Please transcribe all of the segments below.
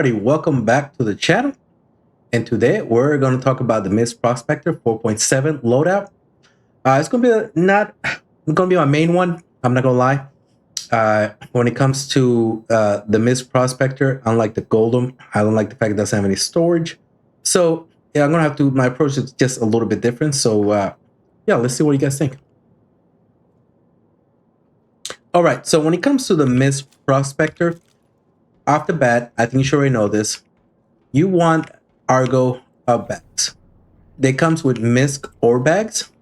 Everybody, welcome back to the channel. And today we're going to talk about the Misc Prospector 4.7 loadout. It's going to be my main one. I'm not going to lie. When it comes to the Misc Prospector, unlike the Golden, I don't like the fact it doesn't have any storage. So yeah, I'm going to have to, my approach is just a little bit different. So yeah, let's see what you guys think. All right, so when it comes to the Misc Prospector, off the bat, I think you should already know this. You want Argo bags. They comes with Misc ore bags,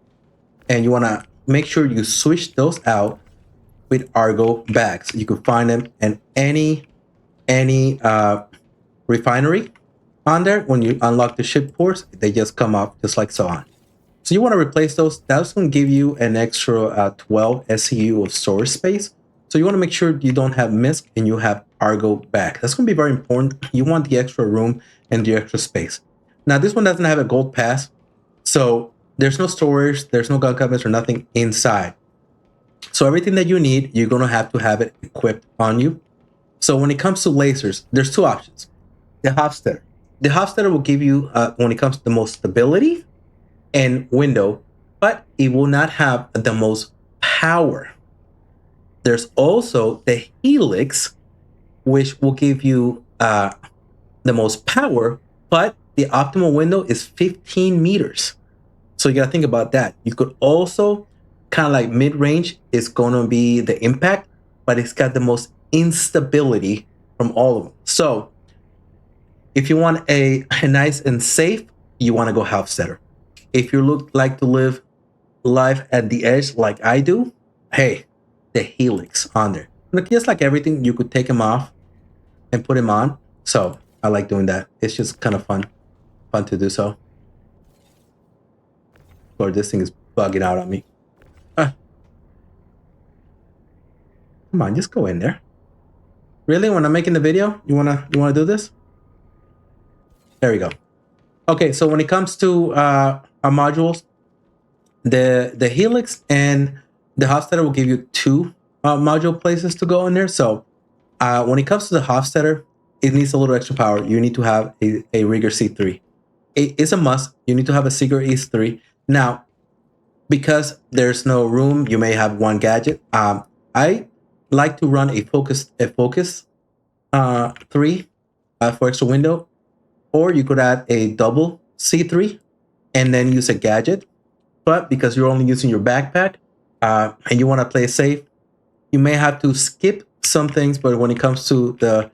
and you want to make sure you switch those out with Argo bags. You can find them in any refinery on there. When you unlock the ship ports, they just come up just like so on. So you want to replace those. That's going to give you an extra 12 SCU of storage space. So you want to make sure you don't have Misc and you have Argo back. That's going to be very important. You want the extra room and the extra space. Now, this one doesn't have a gold pass, so there's no storage, there's no gun cabinets or nothing inside. So everything that you need, you're going to have it equipped on you. So when it comes to lasers, there's two options. The Hofstadter. The Hofstadter will give you, when it comes to the most stability and window, but it will not have the most power. There's also the Helix, which will give you the most power, but the optimal window is 15 meters. So you got to think about that. You could also kind of like mid-range is going to be the impact, but it's got the most instability from all of them. So if you want a nice and safe, you want to go Hofstadter. If you like to live life at the edge like I do, hey, the Helix on there. Just like everything, you could take them off and put them on. So I like doing that. It's just kind of fun to do so. Or this thing is bugging out on me. Come on, just go in there. Really? When I'm making the video, you wanna do this? There we go. Okay, so when it comes to our modules, the Helix and the Hofstadter will give you two module places to go in there. So when it comes to the Hofstadter, it needs a little extra power. You need to have a Rigger C3. It's a must. You need to have a Rigger E3. Now, because there's no room, you may have one gadget. I like to run a focus 3 for extra window, or you could add a double C3 and then use a gadget. But because you're only using your backpack and you want to play safe, you may have to skip some things. But when it comes to the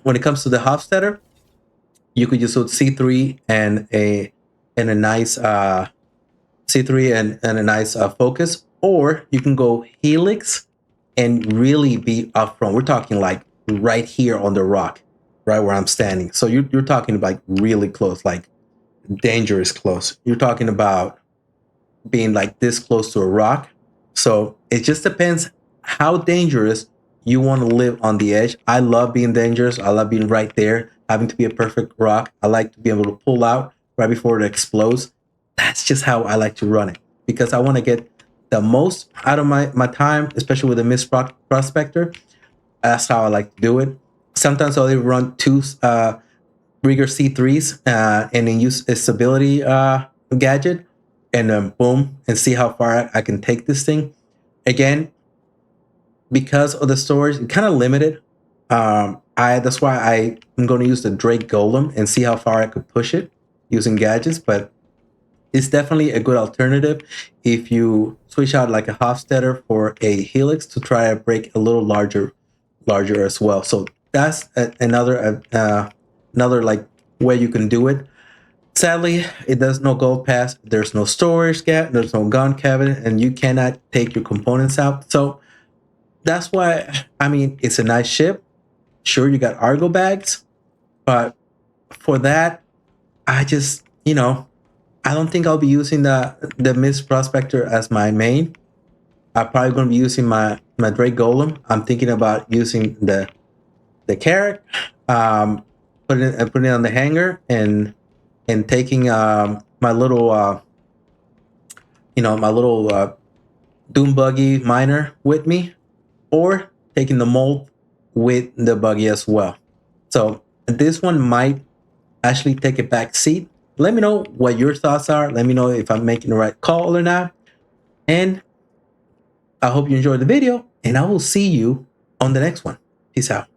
Hofstadter, you could just put C3 and a nice C3 and a nice focus, or you can go Helix and really be up front. We're talking like right here on the rock, right where I'm standing. So you're talking like really close, like dangerous close. You're talking about being like this close to a rock. So it just depends how dangerous you want to live on the edge. I love being dangerous. I love being right there, having to be a perfect rock. I like to be able to pull out right before it explodes. That's just how I like to run it, because I want to get the most out of my time, especially with the Misc Prospector. That's how I like to do it. Sometimes I'll even run two Rigger C3s and then use a stability gadget, and then boom, and see how far I can take this thing. Again, because of the storage, it's kind of limited. That's why I'm going to use the Drake Golem and see how far I could push it using gadgets. But it's definitely a good alternative if you switch out like a Hofstadter for a Helix to try to break a little larger as well. So that's another like way you can do it. Sadly, it does no gold pass. There's no storage gap. There's no gun cabinet, and you cannot take your components out. So that's why, I mean, it's a nice ship. Sure, you got Argo bags, but for that, I just, I don't think I'll be using the Misc Prospector as my main. I'm probably going to be using my Drake Golem. I'm thinking about using the Carrack, putting it on the hanger and taking my little Doom Buggy miner with me, or taking the mold with the buggy as well. So this one might actually take a back seat. Let me know what your thoughts are. Let me know if I'm making the right call or not. And I hope you enjoyed the video, and I will see you on the next one. Peace out.